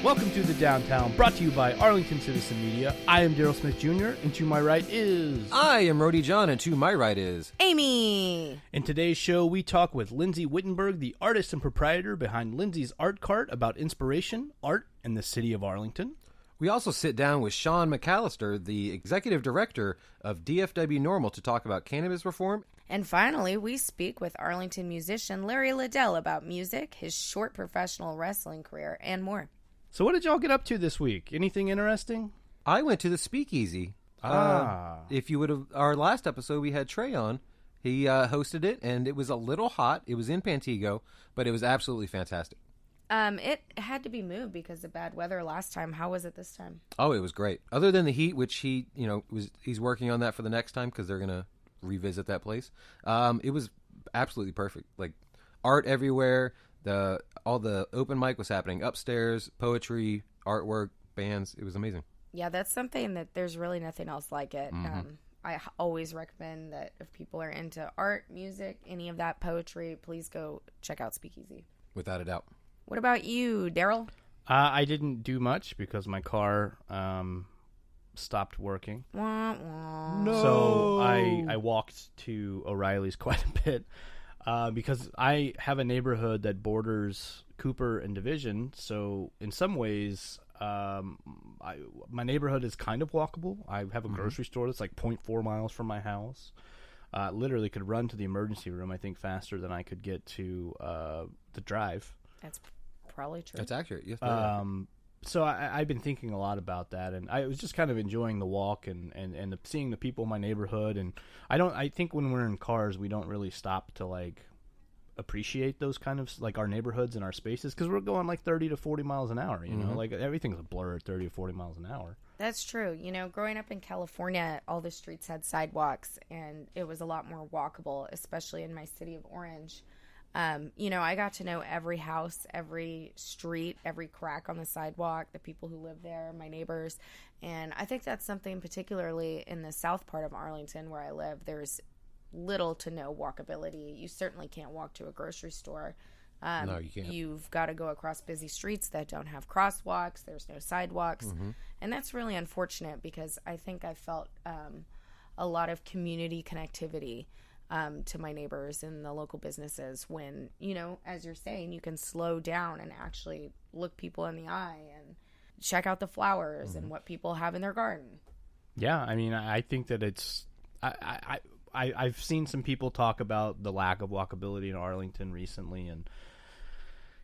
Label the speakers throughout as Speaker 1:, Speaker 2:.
Speaker 1: Welcome to the Downtown, brought to you by Arlington Citizen Media. I am Daryl Smith Jr., and to my right is...
Speaker 2: I am Rody John, and to my right is...
Speaker 3: Amy!
Speaker 1: In today's show, we talk with Lindsay Whittenburg, the artist and proprietor behind Lindsay's Art Cart, about inspiration, art, and the city of Arlington.
Speaker 2: We also sit down with Shaun McAlister, the executive director of DFW NORML, to talk about cannabis reform.
Speaker 3: And finally, we speak with Arlington musician Larry Ladale about music, his short professional wrestling career, and more.
Speaker 1: So what did y'all get up to this week? Anything interesting?
Speaker 2: I went to the Speakeasy. If you would have, our last episode, we had Trey on. He hosted it, and it was a little hot. It was in Pantego, but it was absolutely fantastic.
Speaker 3: It had to be moved because of bad weather last time. How was it this time?
Speaker 2: Oh, it was great. Other than the heat, which he's working on that for the next time because they're gonna revisit that place. It was absolutely perfect. Like art everywhere. All the open mic was happening upstairs. Poetry, artwork, bands. It was amazing.
Speaker 3: Yeah, that's something that there's really nothing else like it. Mm-hmm. I always recommend that if people are into art, music, any of that, poetry, please go check out Speakeasy.
Speaker 2: Without a doubt.
Speaker 3: What about you, Daryl?
Speaker 1: I didn't do much because my car stopped working.
Speaker 3: Wah, wah.
Speaker 1: No. So I walked to O'Reilly's quite a bit because I have a neighborhood that borders Cooper and Division. So in some ways, my neighborhood is kind of walkable. I have a grocery store that's like 0.4 miles from my house. Literally could run to the emergency room, I think, faster than I could get to the drive.
Speaker 3: That's probably true.
Speaker 2: That's accurate. Yes.
Speaker 1: So I've been thinking a lot about that, and I was just kind of enjoying the walk and seeing the people in my neighborhood. And I think when we're in cars, we don't really stop to like appreciate those kind of like our neighborhoods and our spaces because we're going like 30 to 40 miles an hour. You know, like everything's a blur at 30 to 40 miles an hour.
Speaker 3: That's true. You know, growing up in California, all the streets had sidewalks, and it was a lot more walkable, especially in my city of Orange. I got to know every house, every street, every crack on the sidewalk, the people who live there, my neighbors. And I think that's something particularly in the south part of Arlington where I live. There's little to no walkability. You certainly can't walk to a grocery store.
Speaker 2: No, you can't.
Speaker 3: You've got to go across busy streets that don't have crosswalks. There's no sidewalks. Mm-hmm. And that's really unfortunate because I think I felt a lot of community connectivity to my neighbors and the local businesses when, as you're saying, you can slow down and actually look people in the eye and check out the flowers and what people have in their garden. Yeah,
Speaker 1: I mean, I think that it's I've seen some people talk about the lack of walkability in Arlington recently, and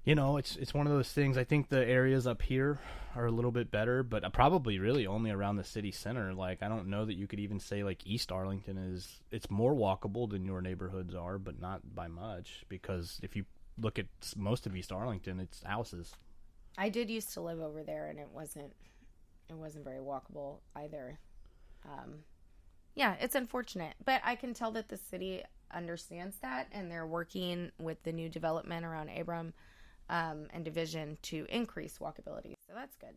Speaker 1: it's one of those things. I think the areas up here are a little bit better, but probably really only around the city center. Like, I don't know that you could even say like East Arlington it's more walkable than your neighborhoods are, but not by much, because if you look at most of East Arlington, it's houses.
Speaker 3: I did used to live over there, and it wasn't very walkable either. Yeah, it's unfortunate, but I can tell that the city understands that, and they're working with the new development around Abram and Division to increase walkability. So that's good.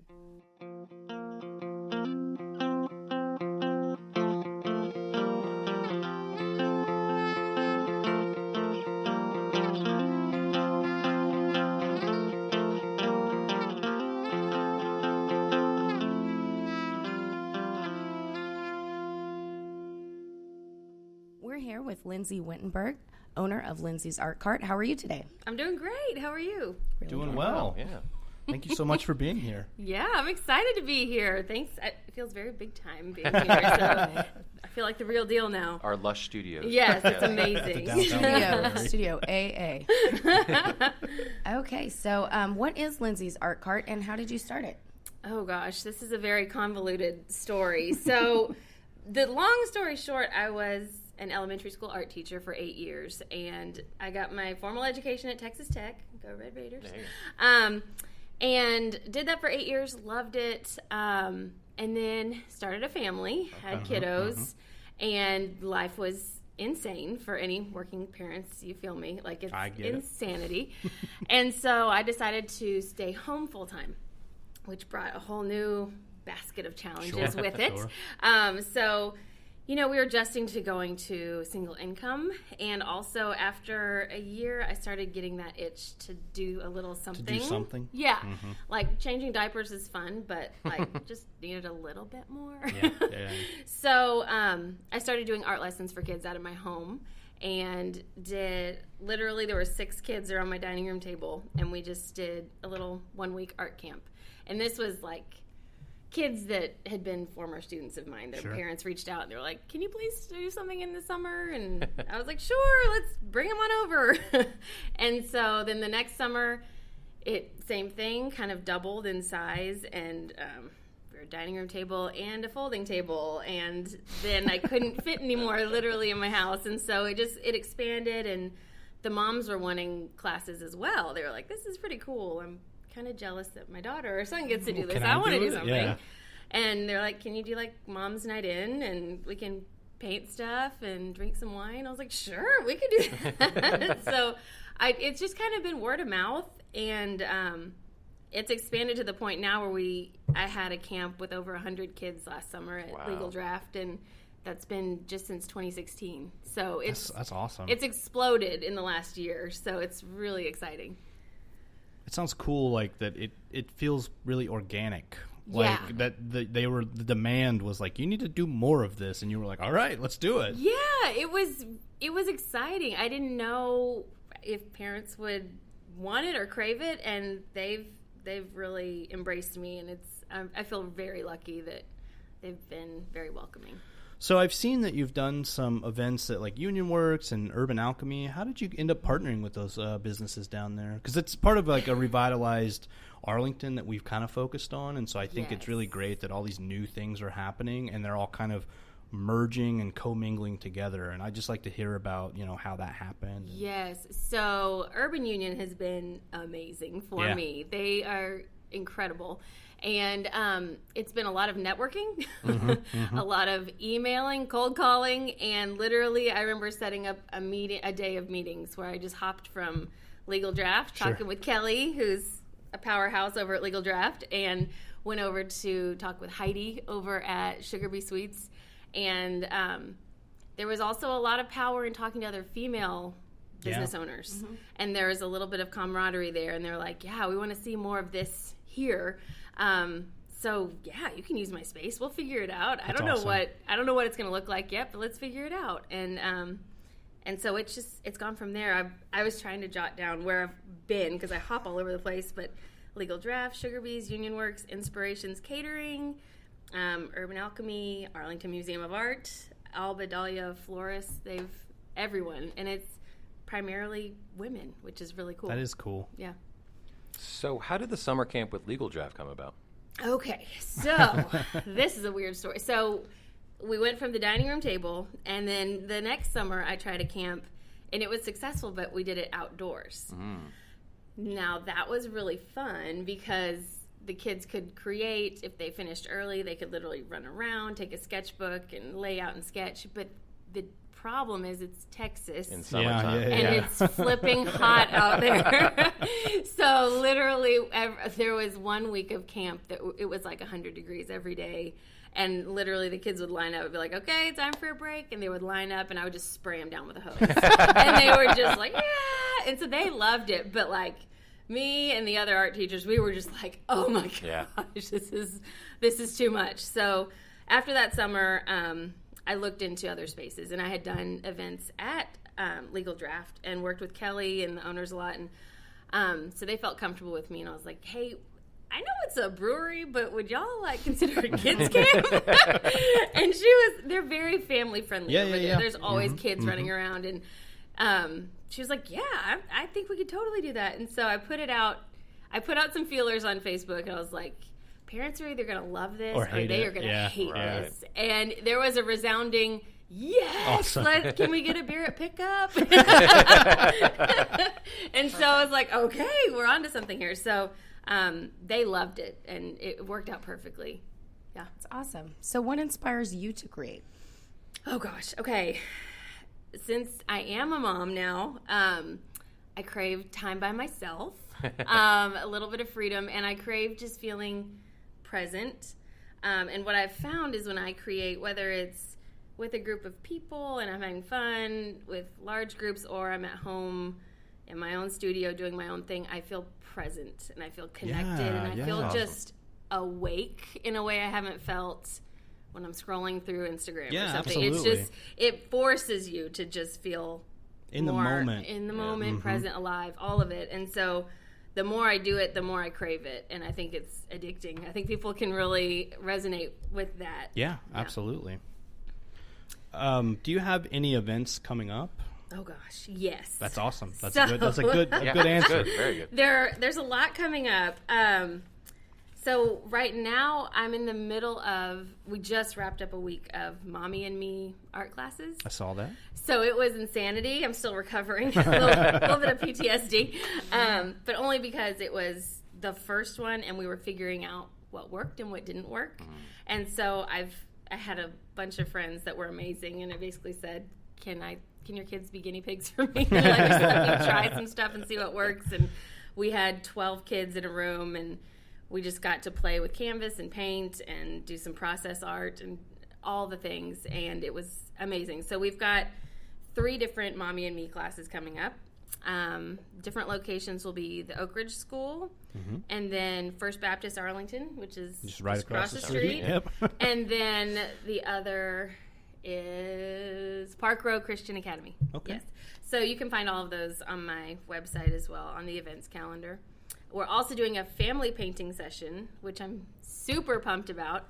Speaker 3: We're here with Lindsay Whittenburg, owner of Lindsay's Art Cart. How are you today?
Speaker 4: I'm doing great. How are you?
Speaker 1: Really doing well. Yeah. Thank you so much for being here.
Speaker 4: Yeah, I'm excited to be here. Thanks. It feels very big time being here. So I feel like the real deal now.
Speaker 5: Our lush studios.
Speaker 4: Yes, it's amazing.
Speaker 3: Studio AA. Okay, so what is Lindsay's Art Cart, and how did you start it?
Speaker 4: Oh, gosh, this is a very convoluted story. So the long story short, I was an elementary school art teacher for 8 years, and I got my formal education at Texas Tech. Go Red Raiders. And did that for 8 years, loved it, and then started a family, had kiddos, and life was insane for any working parents. You feel me? Like, it's insanity. And so I decided to stay home full-time, which brought a whole new basket of challenges with it. Sure. So we were adjusting to going to single income. And also after a year, I started getting that itch to do a little something.
Speaker 1: To do something?
Speaker 4: Yeah. Mm-hmm. Like changing diapers is fun, but like just needed a little bit more.
Speaker 1: Yeah.
Speaker 4: So I started doing art lessons for kids out of my home. And literally there were 6 kids around my dining room table, and we just did a little 1-week art camp. And this was like kids that had been former students of mine. Their parents reached out and they were like, "Can you please do something in the summer?" And I was like, "Sure, let's bring them on over." And so then the next summer, same thing, kind of doubled in size, and a dining room table and a folding table, and then I couldn't fit anymore literally in my house, and so it expanded, and the moms were wanting classes as well. They were like, "This is pretty cool. I'm kind of jealous that my daughter or son gets to do this. I want to do something." Yeah. And they're like, "Can you do like mom's night in, and we can paint stuff and drink some wine?" I was like, "Sure, we could do that." So it's just kind of been word of mouth, and it's expanded to the point now where I had a camp with over 100 kids last summer at Legal Draft, and that's been just since 2016. So that's awesome. It's exploded in the last year, so it's really exciting.
Speaker 1: It sounds cool, like that. It feels really organic. Like that the demand was like, you need to do more of this, and you were like, all right, let's do it.
Speaker 4: Yeah, it was exciting. I didn't know if parents would want it or crave it, and they've really embraced me, and I feel very lucky that they've been very welcoming.
Speaker 1: So I've seen that you've done some events at like Union Works and Urban Alchemy. How did you end up partnering with those businesses down there? Because it's part of like a revitalized Arlington that we've kind of focused on, and so I think it's really great that all these new things are happening, and they're all kind of merging and commingling together, and I'd just like to hear about how that happened.
Speaker 4: Yes, so Urban Union has been amazing for me. They are incredible, and it's been a lot of networking, a lot of emailing, cold calling, and literally I remember setting up a day of meetings where I just hopped from Legal Draft, talking with Kelly, who's a powerhouse over at Legal Draft, and went over to talk with Heidi over at Sugar Bee Sweets. And there was also a lot of power in talking to other female business owners. Mm-hmm. And there was a little bit of camaraderie there. And they're like, "Yeah, we want to see more of this here. So yeah, you can use my space. We'll figure it out. I don't know what it's going to look like yet, but let's figure it out." And so it's gone from there. I was trying to jot down where I've been because I hop all over the place, but Legal Draft, Sugar Bees, Union Works, Inspirations Catering, Urban Alchemy, Arlington Museum of Art, Alba Dahlia Florists, everyone. And it's primarily women, which is really cool.
Speaker 1: That is cool.
Speaker 4: Yeah.
Speaker 2: So how did the summer camp with Legal Draft come about?
Speaker 4: Okay, so this is a weird story. So we went from the dining room table, and then the next summer I tried a camp, and it was successful, but we did it outdoors. Now that was really fun because the kids could create. If they finished early, they could literally run around, take a sketchbook, and lay out and sketch. But the problem is it's Texas
Speaker 2: in summertime,
Speaker 4: and it's flipping hot out there. So literally there was 1 week of camp that it was like 100 degrees every day. And literally the kids would line up and be like, "Okay, time for a break." And they would line up, and I would just spray them down with a hose. And they were just like, "Yeah." And so they loved it. But like me and the other art teachers, we were just like, "Oh my gosh, this is too much." So after that summer, I looked into other spaces, and I had done events at Legal Draft and worked with Kelly and the owners a lot. And so they felt comfortable with me, and I was like, "Hey, I know it's a brewery, but would y'all like consider a kids camp?" And they're very family friendly over there. There's always kids running around, and she was like, "Yeah, I think we could totally do that." And so I put it out. I put out some feelers on Facebook, and I was like, parents are either going to love this or they are going to hate this. And there was a resounding, "Yes, awesome. Can we get a beer at pickup?" And so I was like, okay, we're on to something here. So they loved it, and it worked out perfectly. Yeah.
Speaker 3: It's awesome. So what inspires you to create?
Speaker 4: Oh, gosh. Okay. Since I am a mom now, I crave time by myself, a little bit of freedom, and I crave just feeling present. And what I've found is when I create, whether it's with a group of people and I'm having fun with large groups, or I'm at home in my own studio doing my own thing, I feel present and I feel connected and I feel just awake in a way I haven't felt when I'm scrolling through Instagram or something.
Speaker 1: Absolutely.
Speaker 4: It's just, it forces you to just feel
Speaker 1: in the moment.
Speaker 4: In the moment, present, alive, all of it. And so the more I do it, the more I crave it. And I think it's addicting. I think people can really resonate with that.
Speaker 1: Yeah, absolutely. Do you have any events coming up?
Speaker 4: Oh gosh, yes.
Speaker 1: That's awesome. That's a good answer.
Speaker 2: Good, very good.
Speaker 4: There's a lot coming up. So right now I'm in the middle of, we just wrapped up a week of Mommy and Me art classes.
Speaker 1: I saw that.
Speaker 4: So it was insanity. I'm still recovering. a little bit of PTSD. But only because it was the first one and we were figuring out what worked and what didn't work. And so I had a bunch of friends that were amazing, and I basically said, can your kids be guinea pigs for me? Like, just let me try some stuff and see what works. And we had 12 kids in a room, and we just got to play with canvas and paint and do some process art and all the things, and it was amazing. So we've got 3 different Mommy and Me classes coming up. Different locations will be the Oak Ridge School, and then First Baptist Arlington, which is
Speaker 1: just right across the street.
Speaker 4: Yep. And then the other is Park Row Christian Academy.
Speaker 1: Okay.
Speaker 4: Yes. So you can find all of those on my website as well, on the events calendar. We're also doing a family painting session, which I'm super pumped about.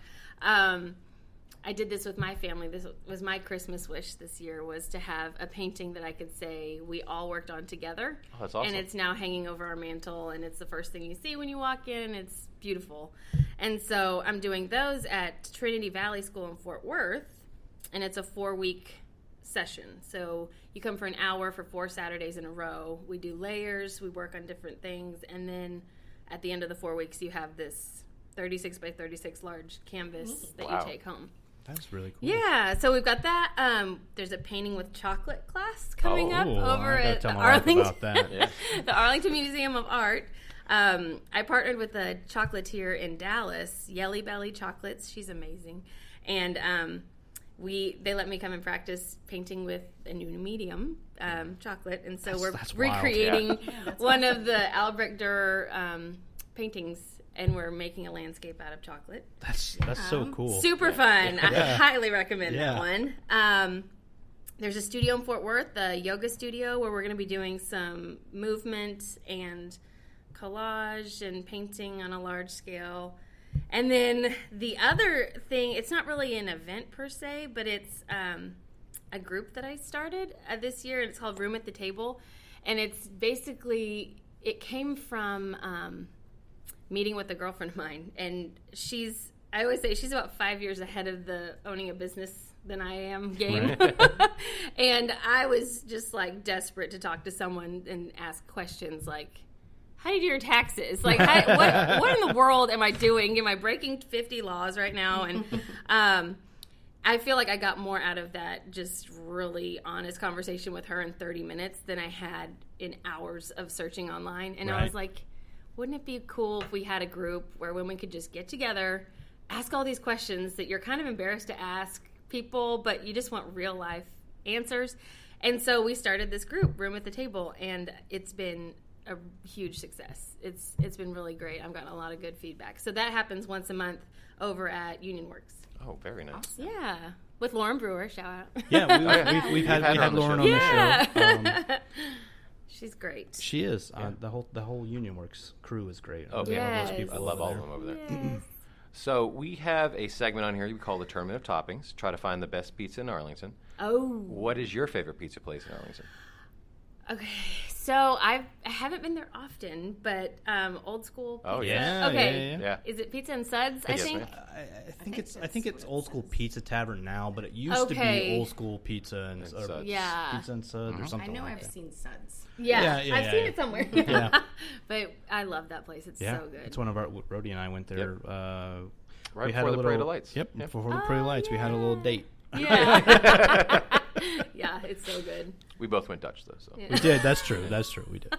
Speaker 4: I did this with my family. This was my Christmas wish this year, was to have a painting that I could say we all worked on together.
Speaker 2: Oh, that's awesome.
Speaker 4: And it's now hanging over our mantle, and it's the first thing you see when you walk in. It's beautiful. And so I'm doing those at Trinity Valley School in Fort Worth, and it's a 4-week session. So you come for an hour for 4 Saturdays in a row. We do layers, we work on different things, and then at the end of the 4 weeks you have this 36 by 36 large canvas that you take home.
Speaker 1: That's really cool.
Speaker 4: Yeah, so we've got that. There's a painting with chocolate class coming up over
Speaker 1: I
Speaker 4: at
Speaker 1: tell
Speaker 4: the
Speaker 1: my wife
Speaker 4: Arlington,
Speaker 1: about that.
Speaker 4: the Arlington Museum of Art. I partnered with a chocolatier in Dallas, Yelly Belly Chocolates. She's amazing, and they let me come and practice painting with a new medium, chocolate, and so
Speaker 1: that's
Speaker 4: recreating one of the Albrecht Dürer paintings. And we're making a landscape out of chocolate.
Speaker 1: That's so cool.
Speaker 4: Super fun. I highly recommend that one. There's a studio in Fort Worth, the yoga studio, where we're going to be doing some movement and collage and painting on a large scale. And then the other thing, it's not really an event per se, but it's a group that I started this year. It's called Room at the Table. And it's basically, it came from meeting with a girlfriend of mine, and I always say she's about 5 years ahead of the owning a business than I am game. Right. And I was just like desperate to talk to someone and ask questions like, how do you do your taxes? Like, what in the world am I doing? Am I breaking 50 laws right now? And I feel like I got more out of that just really honest conversation with her in 30 minutes than I had in hours of searching online. And I was like, wouldn't it be cool if we had a group where women could just get together, ask all these questions that you're kind of embarrassed to ask people, but you just want real life answers? And so we started this group, Room at the Table, and it's been a huge success. It's been really great. I've gotten a lot of good feedback. So that happens once a month over at Union Works.
Speaker 2: Oh, very nice.
Speaker 4: Awesome. Yeah. With Lauren Brewer, shout out.
Speaker 1: Yeah, we've had Lauren on the show.
Speaker 4: She's great.
Speaker 1: She is. The whole Union Works crew is great.
Speaker 2: Oh,
Speaker 4: yes.
Speaker 2: I love all of them over there.
Speaker 4: Yes.
Speaker 2: So we have a segment on here we call the Tournament of Toppings. Try to find the best pizza in Arlington.
Speaker 4: Oh.
Speaker 2: What is your favorite pizza place in Arlington?
Speaker 4: Okay, so I haven't been there often, but Old School Pizza.
Speaker 2: Oh yeah.
Speaker 4: Okay.
Speaker 2: Yeah.
Speaker 4: Is it Pizza and Suds? I think.
Speaker 1: I think it's Old School Pizza Tavern now, but it used to be Old School Pizza and
Speaker 2: Suds.
Speaker 4: Yeah.
Speaker 1: Pizza and Suds or something.
Speaker 3: I know
Speaker 1: like
Speaker 3: I've
Speaker 1: that.
Speaker 3: seen Suds.
Speaker 4: Yeah, I've seen it somewhere.
Speaker 1: Yeah.
Speaker 4: But I love that place. It's so good.
Speaker 1: It's one of our Rhodey and I went there.
Speaker 2: Right
Speaker 1: we
Speaker 2: before
Speaker 1: had
Speaker 2: the Parade of Lights.
Speaker 1: Yep. Before the Parade of Lights, we had a little date.
Speaker 4: Yeah. Yeah, it's so good.
Speaker 2: We both went Dutch though. So
Speaker 1: we did. That's true. We did.